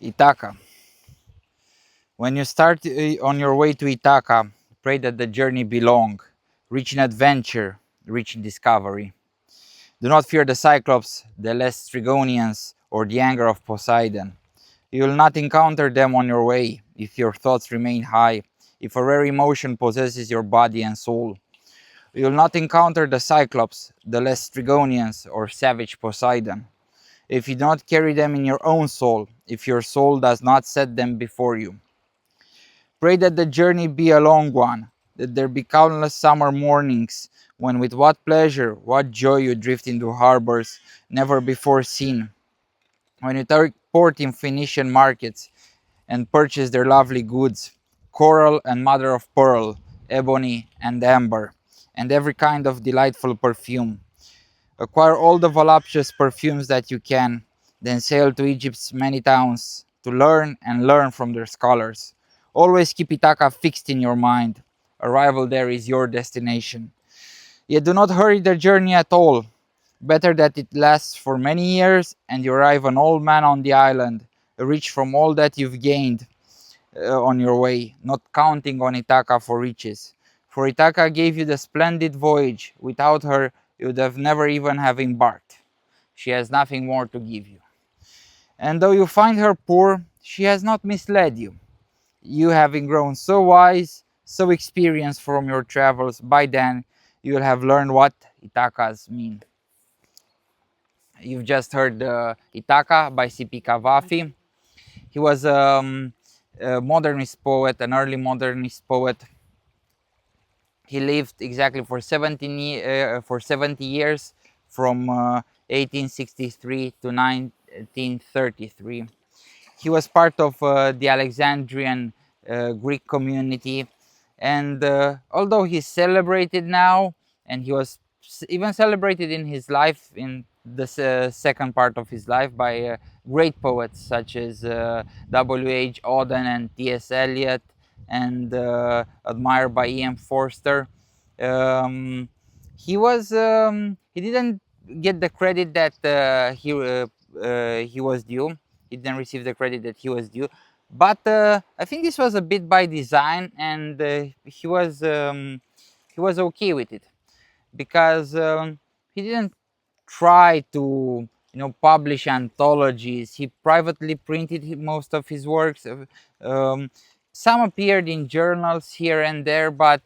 Ithaca. When you start on your way to Ithaca, pray that the journey be long, rich in adventure, rich in discovery. Do not fear the Cyclops, the Laestrygonians, or the anger of Poseidon. You will not encounter them on your way if your thoughts remain high, if a rare emotion possesses your body and soul. You will not encounter the Cyclops, the Laestrygonians, or savage Poseidon if you do not carry them in your own soul, if your soul does not set them before you. Pray that the journey be a long one, that there be countless summer mornings when with what pleasure, what joy you drift into harbors never before seen, when you take port in Phoenician markets and purchase their lovely goods, coral and mother of pearl, ebony and amber, and every kind of delightful perfume. Acquire all the voluptuous perfumes that you can, then sail to Egypt's many towns to learn and learn from their scholars. Always keep Ithaca fixed in your mind. Arrival there is your destination. Yet do not hurry the journey at all. Better that it lasts for many years and you arrive an old man on the island, rich from all that you've gained on your way, not counting on Ithaca for riches. For Ithaca gave you the splendid voyage. Without her, you would have never even have embarked. She has nothing more to give you. And though you find her poor, she has not misled you. You having grown so wise, so experienced from your travels, by then you will have learned what Ithacas mean. You've just heard Ithaca by C.P. Cavafy. He was a modernist poet, an early modernist poet. He lived exactly for 70 years, from 1863 to 1933. He was part of the Alexandrian Greek community, and although he's celebrated now, and he was even celebrated in his life, in the second part of his life, by great poets such as W.H. Auden and T.S. Eliot, and admired by E.M. Forster. Um, he didn't get the credit that he was due. He didn't receive the credit that he was due, but I think this was a bit by design, and he was okay with it, because he didn't try to publish anthologies. He privately printed most of his works. Um, some appeared in journals here and there, but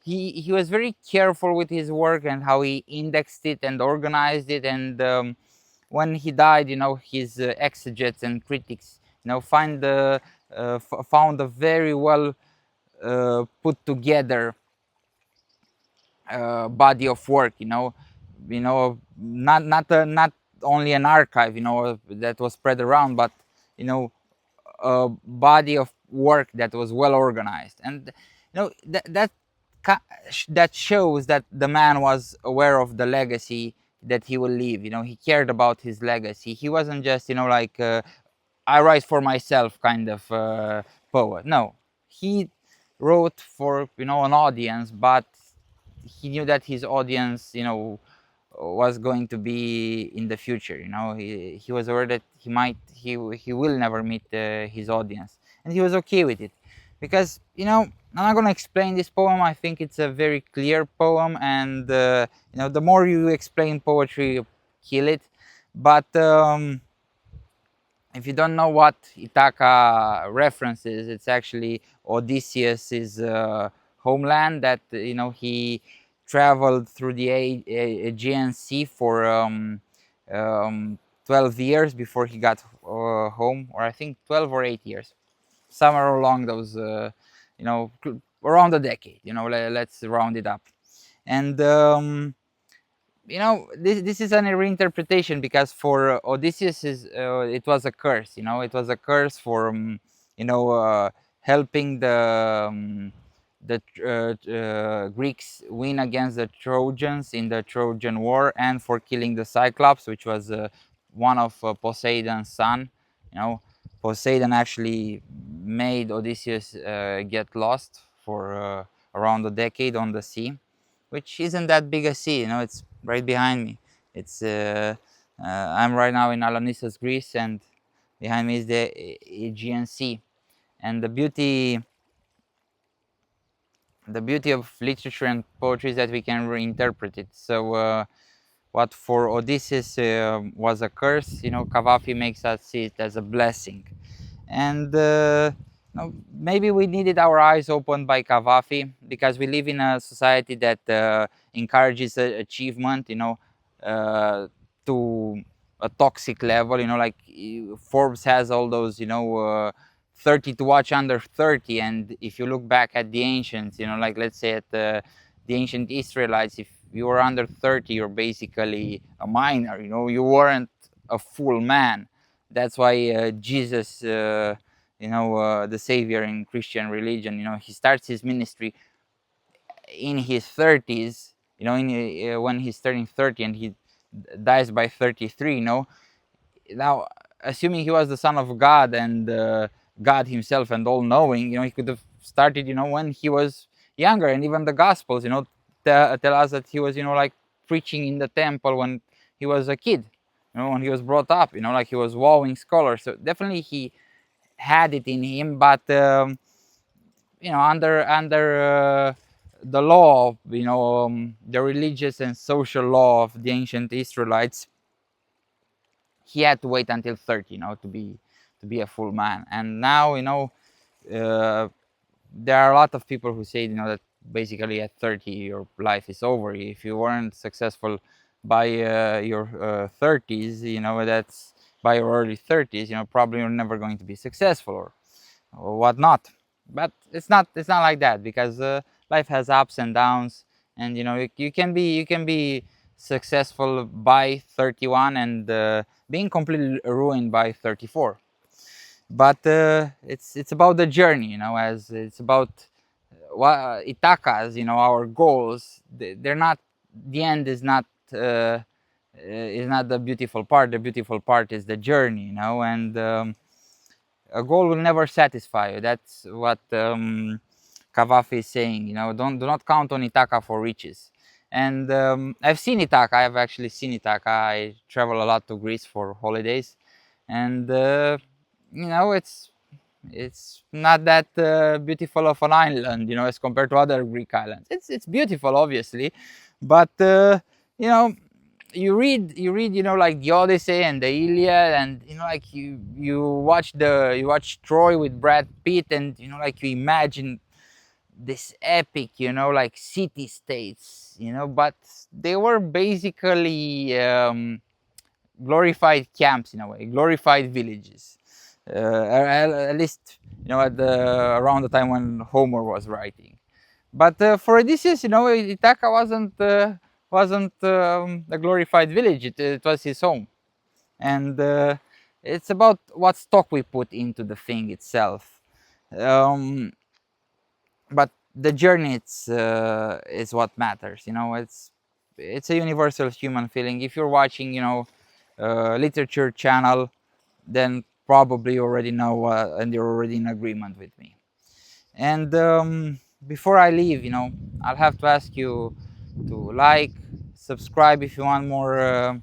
he was very careful with his work and how he indexed it and organized it. And when he died, his exegetes and critics, found a very well put together body of work. Not only an archive, that was spread around, but a body of work that was well organized, and that shows that the man was aware of the legacy that he will leave. He cared about his legacy. He wasn't just like I write for myself kind of poet. No, he wrote for an audience, but he knew that his audience was going to be in the future. He was aware that he will never meet his audience, and he was okay with it, because I'm not going to explain this poem. I think it's a very clear poem, and the more you explain poetry, you kill it. But if you don't know what Ithaca references, it's actually Odysseus's homeland, that he traveled through the Aegean Sea for 12 years before he got home, or I think 12 or 8 years, somewhere along those, around a decade. Let's round it up. And this is an reinterpretation, because for Odysseus it was a curse. It was a curse for helping the Greeks win against the Trojans in the Trojan War, and for killing the Cyclops, which was one of Poseidon's son. Poseidon actually made Odysseus get lost for around a decade on the sea, which isn't that big a sea. It's right behind me. It's I'm right now in Alonissos, Greece, and Behind me is the Aegean Sea. And the beauty of literature and poetry is that we can reinterpret it. So what for Odysseus was a curse, Cavafy makes us see it as a blessing. And maybe we needed our eyes opened by Cavafy, because we live in a society that encourages achievement, to a toxic level. Like Forbes has all those, 30 to watch under 30. And if you look back at the ancients, like let's say at the ancient Israelites, if you were under 30, you're basically a minor. You weren't a full man. That's why Jesus, the savior in Christian religion, he starts his ministry in his 30s, when he's turning 30, and he dies by 33. Now, assuming he was the son of God and God himself and all knowing, he could have started, when he was younger. And even the Gospels, tell us that he was, like preaching in the temple when he was a kid, when he was brought up, like he was wowing scholars. So definitely he had it in him, but under the law of, the religious and social law of the ancient Israelites, he had to wait until 30, to be a full man. And now, uh, there are a lot of people who say, that basically at 30 your life is over. If you weren't successful by your 30s, that's by your early 30s, probably you're never going to be successful, or whatnot. But it's not like that, because life has ups and downs. And you can be successful by 31 and being completely ruined by 34. But it's about the journey, as it's about what Ithaca's, our goals. They're not, the end is not the beautiful part. The beautiful part is the journey, and a goal will never satisfy you. That's what Cavafy is saying. Do not count on Ithaca for riches. And I've seen Ithaca. I've actually seen Ithaca. I travel a lot to Greece for holidays, and it's not that beautiful of an island, as compared to other Greek islands. It's beautiful, obviously, but you know you read like the Odyssey and the Iliad, and like you watch Troy with Brad Pitt, and like you imagine this epic, like city states, but they were basically glorified camps, in a way, glorified villages. At least around the time when Homer was writing. But for Odysseus, Ithaca wasn't a glorified village. It was his home. And it's about what stock we put into the thing itself. But the journey, is what matters. It's a universal human feeling. If you're watching, literature channel, then probably you already know, and you're already in agreement with me. And before I leave, I'll have to ask you to like, subscribe if you want more.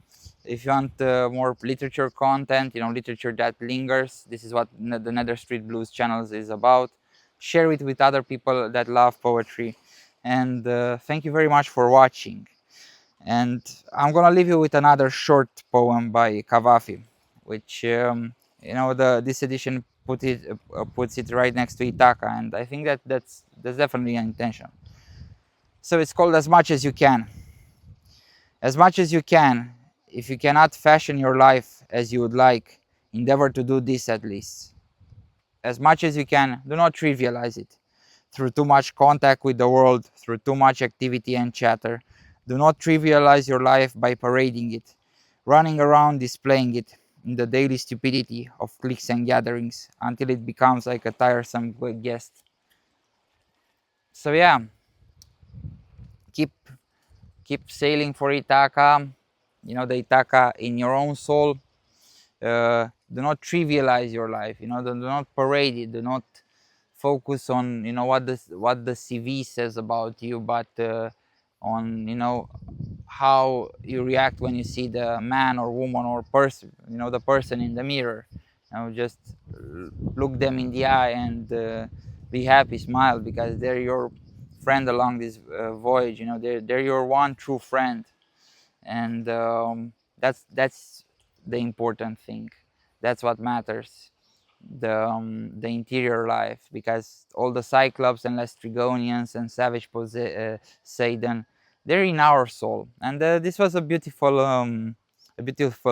More literature content, literature that lingers. This is what the Nether Street Blues channels is about. Share it with other people that love poetry. And thank you very much for watching. And I'm gonna leave you with another short poem by Cavafy, which this edition puts it right next to Ithaca, and I think that's definitely an intention. So it's called "As Much as You Can." As much as you can, if you cannot fashion your life as you would like, endeavor to do this at least. As much as you can, do not trivialize it. Through too much contact with the world, through too much activity and chatter, do not trivialize your life by parading it, running around displaying it in the daily stupidity of cliques and gatherings until it becomes like a tiresome guest. So yeah, keep sailing for Ithaca, the Ithaca in your own soul. Do not trivialize your life, do not parade it, do not focus on what the CV says about you, but on how you react when you see the man or woman or person, the person in the mirror. Just look them in the eye and be happy, smile, because they're your friend along this voyage. They're your one true friend, and that's the important thing. That's what matters. The interior life, because all the Cyclops and Lestrygonians and Savage Poseidon, they're in our soul. And this was a beautiful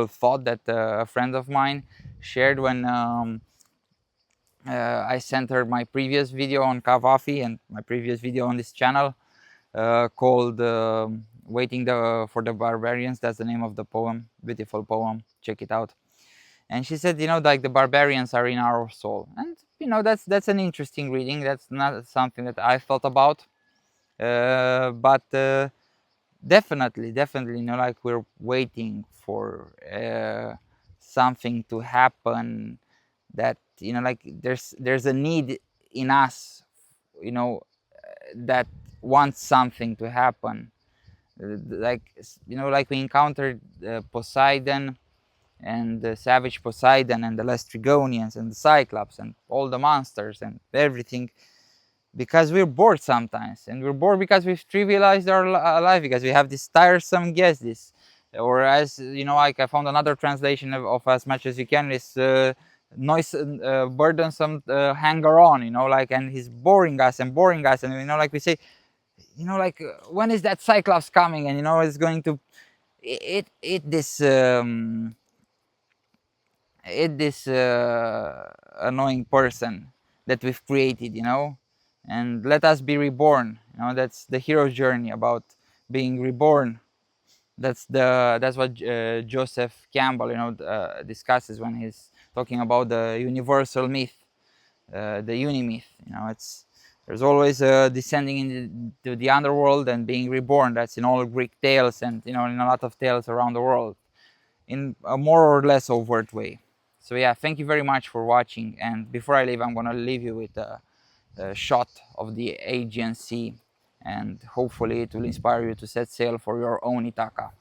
thought that a friend of mine shared when I sent her my previous video on Cavafy and my previous video on this channel called "Waiting for the Barbarians." That's the name of the poem. Beautiful poem. Check it out. And she said, like the barbarians are in our soul, and that's an interesting reading. That's not something that I thought about, but definitely, like we're waiting for something to happen. That like there's a need in us, that wants something to happen. Like like we encountered Poseidon and the savage Poseidon and the Lestrygonians and the Cyclops and all the monsters and everything, because we're bored sometimes, and we're bored because we've trivialized our life, because we have this tiresome guess this, or as like I found another translation of as much as you can is noise burdensome hanger on, like, and he's boring us and like we say, like when is that Cyclops coming, and it's going to it this this annoying person that we've created, and let us be reborn. That's the hero's journey, about being reborn. That's what Joseph Campbell, discusses when he's talking about the universal myth, the unimyth. It's there's always descending into the underworld and being reborn. That's in all Greek tales, and in a lot of tales around the world, in a more or less overt way. So yeah, thank you very much for watching. And before I leave, I'm gonna leave you with a shot of the Aegean Sea, and hopefully it will inspire you to set sail for your own Ithaca.